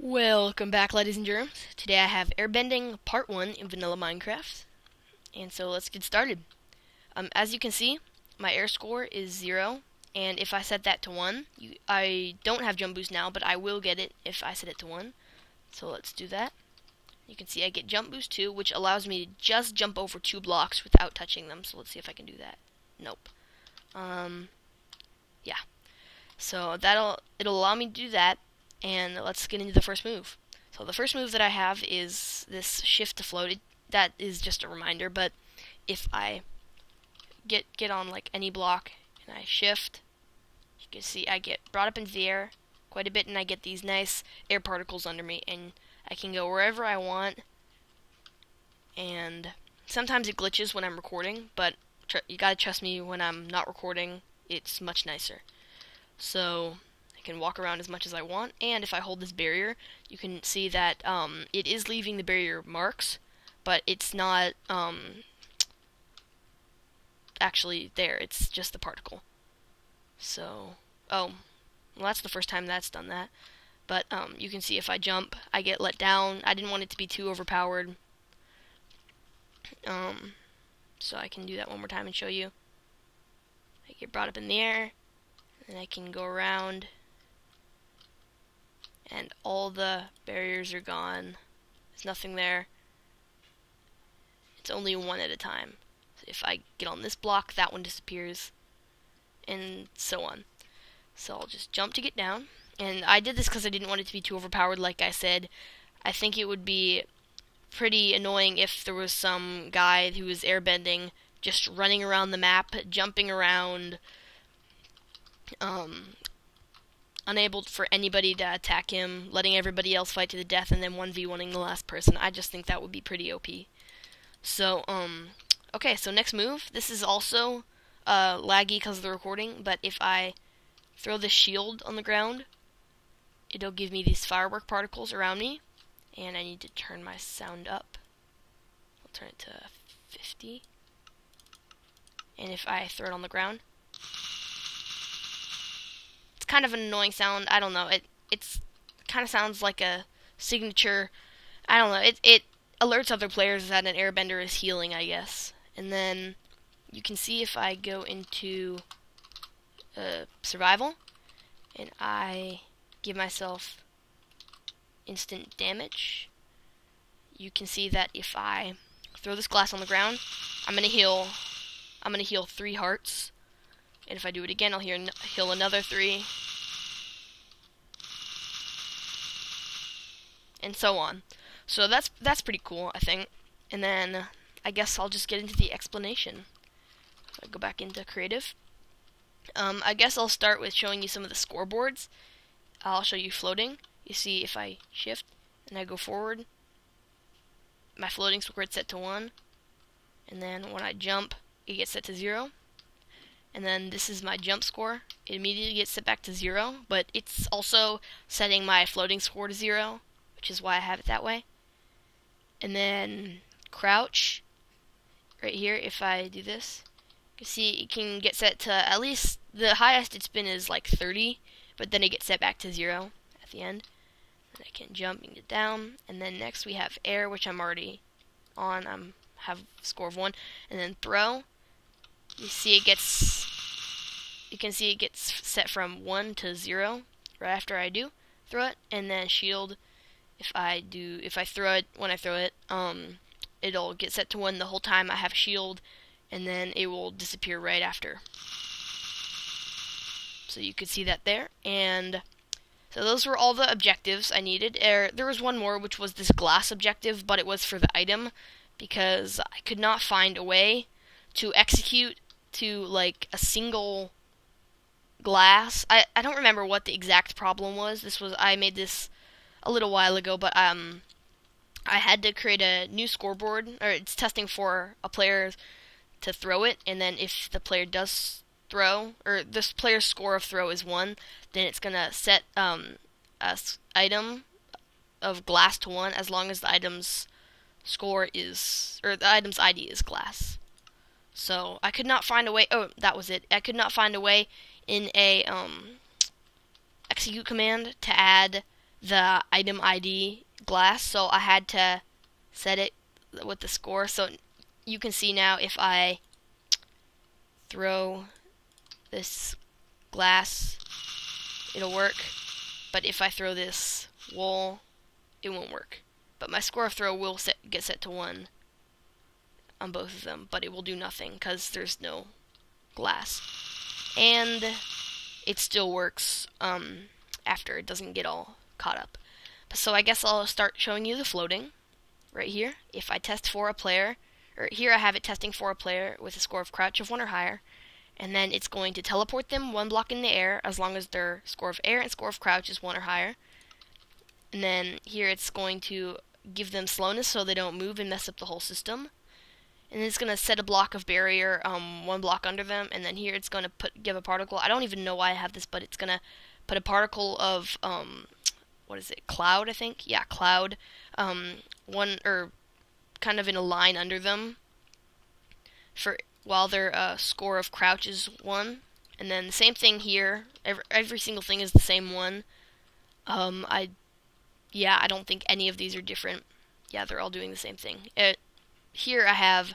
Welcome back, ladies and germs. Today I have Airbending Part 1 in Vanilla Minecraft. And so let's get started. As you can see, my air score is 0, and if I set that to 1, I don't have jump boost now, but I will get it if I set it to 1. So let's do that. You can see I get jump boost 2, which allows me to just jump over 2 blocks without touching them, so let's see if I can do that. Nope. Yeah. So it'll allow me to do that. And let's get into the first move. So the first move that I have is this shift to float. That is just a reminder, but if I get on like any block and I shift, you can see I get brought up into the air quite a bit, and I get these nice air particles under me, and I can go wherever I want. And sometimes it glitches when I'm recording, but you gotta trust me, when I'm not recording, it's much nicer. So I can walk around as much as I want, and if I hold this barrier, you can see that it is leaving the barrier marks, but it's not actually there. It's just the particle. So, well, that's the first time that's done that. But you can see if I jump, I get let down. I didn't want it to be too overpowered. So I can do that one more time and show you. I get brought up in the air, and I can go around, and all the barriers are gone. There's nothing there. It's only one at a time. So if I get on this block, that one disappears, and so on. So I'll just jump to get down. And I did this because I didn't want it to be too overpowered, like I said. I think it would be pretty annoying if there was some guy who was airbending, just running around the map, jumping around, unable for anybody to attack him, letting everybody else fight to the death, and then 1v1ing the last person. I just think that would be pretty OP. So, okay, so next move. This is also laggy because of the recording, but if I throw this shield on the ground, it'll give me these firework particles around me, and I need to turn my sound up. I'll turn it to 50. And if I throw it on the ground, kind of an annoying sound. I don't know. It's kind of sounds like a signature. I don't know. It alerts other players that an airbender is healing, I guess. And then you can see if I go into survival and I give myself instant damage, you can see that if I throw this glass on the ground, I'm gonna heal 3 hearts. And if I do it again, I'll heal another 3. And so on. So that's pretty cool, I think. And then I guess I'll just get into the explanation. So I go back into creative. I guess I'll start with showing you some of the scoreboards. I'll show you floating. You see if I shift and I go forward, my floating score is set to 1. And then when I jump, it gets set to 0. And then this is my jump score. It immediately gets set back to 0, but it's also setting my floating score to 0, which is why I have it that way. And then crouch, right here, if I do this, you can see it can get set to at least the highest it's been is like 30, but then it gets set back to 0 at the end. And I can jump and get down. And then next we have air, which I'm already on. Have a score of 1. And then throw. You can see it gets set from 1 to 0 right after I do throw it, and then shield. If I throw it, when I throw it, it'll get set to 1 the whole time I have shield, and then it will disappear right after. So you could see that there, and so those were all the objectives I needed. There was one more, which was this glass objective, but it was for the item, because I could not find a way to execute to like a single glass. I don't remember what the exact problem was. I made this a little while ago, but I had to create a new scoreboard, or it's testing for a player to throw it, and then if the player does throw, or this player's score of throw is 1, then it's gonna set a item of glass to 1 as long as the item's score is, or the item's ID is glass. So I could not find a way. Oh, that was it. I could not find a way in a execute command to add the item ID glass, so I had to set it with the score. So you can see now if I throw this glass, it'll work, but if I throw this wool, it won't work. But my score of throw will get set to 1 on both of them, but it will do nothing because there's no glass. And it still works after it doesn't get all caught up. So I guess I'll start showing you the floating right here. If I test for a player, or here I have it testing for a player with a score of crouch of 1 or higher, and then it's going to teleport them 1 block in the air as long as their score of air and score of crouch is 1 or higher. And then here it's going to give them slowness so they don't move and mess up the whole system. And then it's going to set a block of barrier 1 block under them, and then here it's going to give a particle. I don't even know why I have this, but it's going to put a particle of what is it? Cloud, I think. Yeah, cloud. 1 or kind of in a line under them for while their score of crouch is 1. And then the same thing here. Every single thing is the same 1. I don't think any of these are different. Yeah, they're all doing the same thing. Here I have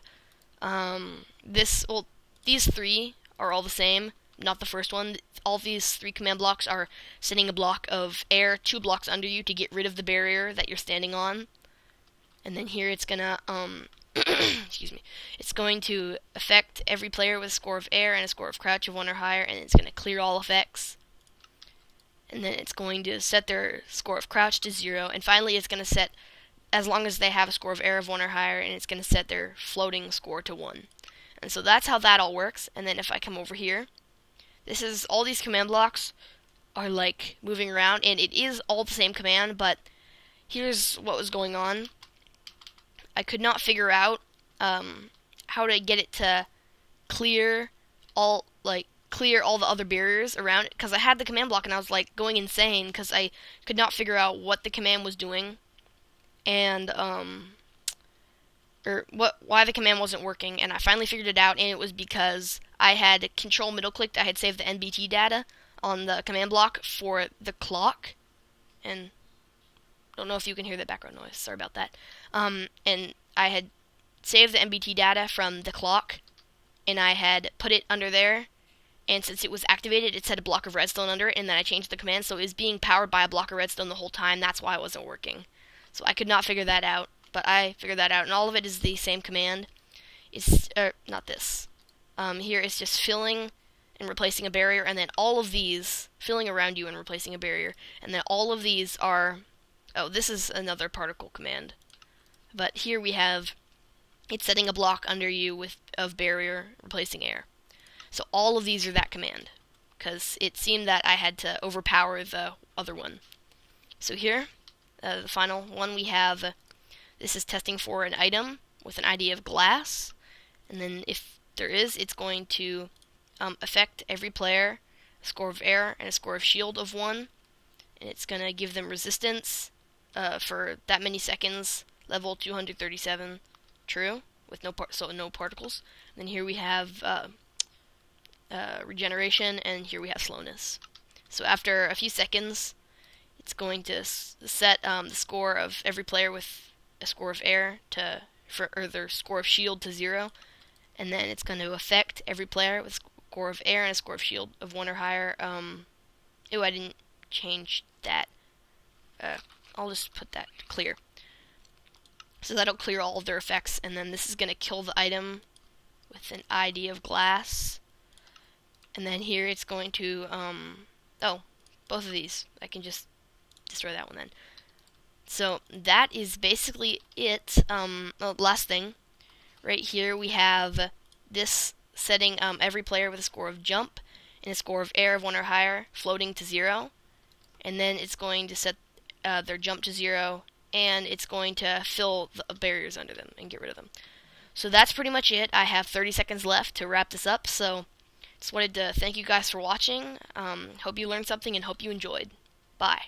these 3 are all the same, not the first one. All these 3 command blocks are setting a block of air 2 blocks under you to get rid of the barrier that you're standing on. And then here it's gonna excuse me. It's going to affect every player with a score of air and a score of crouch of 1 or higher, and it's gonna clear all effects. And then it's going to set their score of crouch to 0, and finally it's gonna set, as long as they have a score of air of 1 or higher, and it's gonna set their floating score to 1. And so that's how that all works. And then if I come over here, this is all these command blocks are like moving around, and it is all the same command, but here's what was going on. I could not figure out how to get it to clear all the other barriers around it, because I had the command block and I was like going insane because I could not figure out what the command was doing, and why the command wasn't working. And I finally figured it out, and it was because I had control middle clicked. I had saved the NBT data on the command block for the clock, and don't know if you can hear the background noise, sorry about that. And I had saved the NBT data from the clock, and I had put it under there, and since it was activated, it set a block of redstone under it, and then I changed the command, so it was being powered by a block of redstone the whole time. That's why it wasn't working. So I could not figure that out, but I figured that out, and all of it is the same command. It's, not this. Here it's just filling and replacing a barrier, and then all of these, filling around you and replacing a barrier, and then all of these are, oh, this is another particle command. But here we have, it's setting a block under you of barrier, replacing air. So all of these are that command, because it seemed that I had to overpower the other one. So here, the final one we have, this is testing for an item with an ID of glass, and then if there is, it's going to affect every player, a score of air and a score of shield of 1, and it's going to give them resistance for that many seconds, level 237, true, with no particles. And then here we have regeneration, and here we have slowness. So after a few seconds, it's going to set the score of every player with a score of air or their score of shield to 0, and then it's going to affect every player with a score of air and a score of shield of 1 or higher. I didn't change that. I'll just put that clear. So that'll clear all of their effects, and then this is going to kill the item with an ID of glass. And then here it's going to, both of these. I can just destroy that one then. So that is basically it. Last thing. Right here we have this setting every player with a score of jump and a score of air of 1 or higher floating to 0. And then it's going to set their jump to 0, and it's going to fill the barriers under them and get rid of them. So that's pretty much it. I have 30 seconds left to wrap this up, so just wanted to thank you guys for watching. Hope you learned something and hope you enjoyed. Bye.